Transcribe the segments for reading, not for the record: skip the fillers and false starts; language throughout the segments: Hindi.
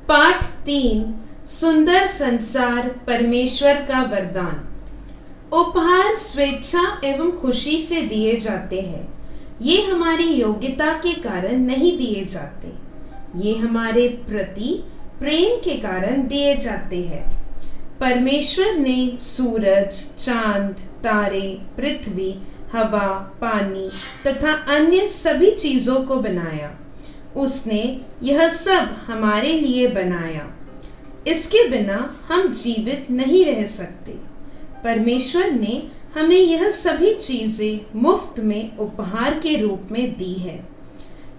पाठ 3 सुंदर संसार परमेश्वर का वरदान। उपहार स्वेच्छा एवं खुशी से दिए जाते हैं। ये हमारी योग्यता के कारण नहीं दिए जाते, ये हमारे प्रति प्रेम के कारण दिए जाते हैं। परमेश्वर ने सूरज, चांद, तारे, पृथ्वी, हवा, पानी तथा अन्य सभी चीजों को बनाया। उसने यह सब हमारे लिए बनाया। इसके बिना हम जीवित नहीं रह सकते। परमेश्वर ने हमें यह सभी चीजें मुफ्त में उपहार के रूप में दी है।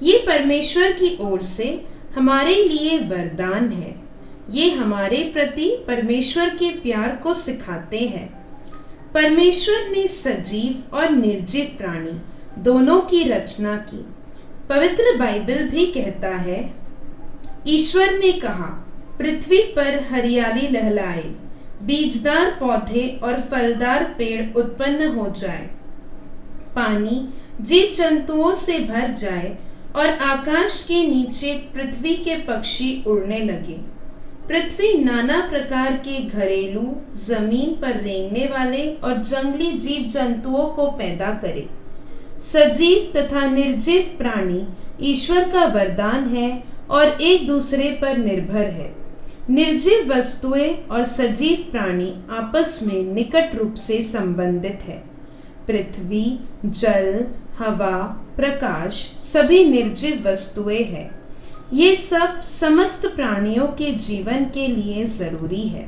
ये परमेश्वर की ओर से हमारे लिए वरदान है। ये हमारे प्रति परमेश्वर के प्यार को सिखाते हैं। परमेश्वर ने सजीव और निर्जीव प्राणी दोनों की रचना की। पवित्र बाइबल भी कहता है, ईश्वर ने कहा, पृथ्वी पर हरियाली लहलाए, बीजदार पौधे और फलदार पेड़ उत्पन्न हो जाए, पानी जीव जंतुओं से भर जाए और आकाश के नीचे पृथ्वी के पक्षी उड़ने लगे। पृथ्वी नाना प्रकार के घरेलू, जमीन पर रेंगने वाले और जंगली जीव जंतुओं को पैदा करे। सजीव तथा निर्जीव प्राणी ईश्वर का वरदान है और एक दूसरे पर निर्भर है। निर्जीव वस्तुएं और सजीव प्राणी आपस में निकट रूप से संबंधित है। पृथ्वी, जल, हवा, प्रकाश सभी निर्जीव वस्तुएं हैं। ये सब समस्त प्राणियों के जीवन के लिए जरूरी है।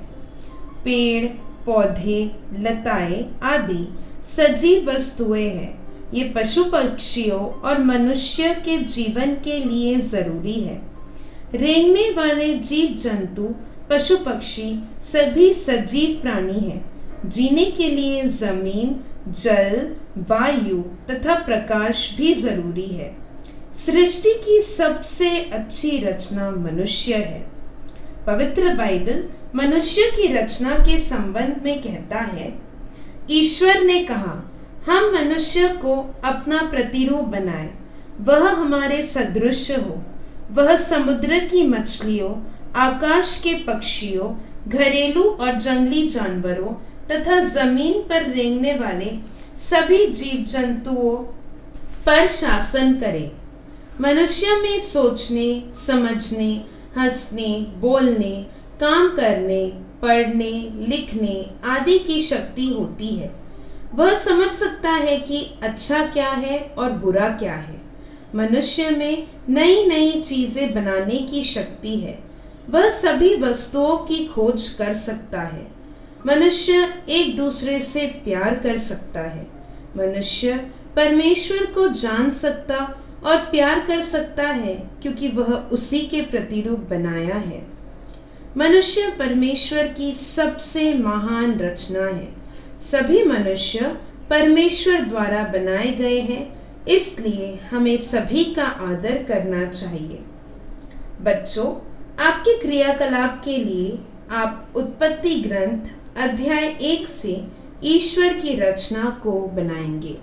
पेड़, पौधे, लताएं आदि सजीव वस्तुएं हैं। ये पशु पक्षियों और मनुष्य के जीवन के लिए जरूरी है। रेंगने वाले जीव जंतु, पशु पक्षी सभी सजीव प्राणी हैं। जीने के लिए जमीन, जल, वायु तथा प्रकाश भी जरूरी है। सृष्टि की सबसे अच्छी रचना मनुष्य है। पवित्र बाइबल मनुष्य की रचना के संबंध में कहता है, ईश्वर ने कहा, हम मनुष्य को अपना प्रतिरूप बनाए, वह हमारे सदृश हो। वह समुद्र की मछलियों, आकाश के पक्षियों, घरेलू और जंगली जानवरों तथा जमीन पर रेंगने वाले सभी जीव जंतुओं पर शासन करे। मनुष्य में सोचने, समझने, हंसने, बोलने, काम करने, पढ़ने, लिखने आदि की शक्ति होती है। वह समझ सकता है कि अच्छा क्या है और बुरा क्या है। मनुष्य में नई नई चीजें बनाने की शक्ति है। वह सभी वस्तुओं की खोज कर सकता है। मनुष्य एक दूसरे से प्यार कर सकता है। मनुष्य परमेश्वर को जान सकता और प्यार कर सकता है क्योंकि वह उसी के प्रतिरूप बनाया है। मनुष्य परमेश्वर की सबसे महान रचना है। सभी मनुष्य परमेश्वर द्वारा बनाए गए हैं, इसलिए हमें सभी का आदर करना चाहिए। बच्चों, आपके क्रियाकलाप के लिए आप उत्पत्ति ग्रंथ अध्याय 1 से ईश्वर की रचना को बनाएंगे।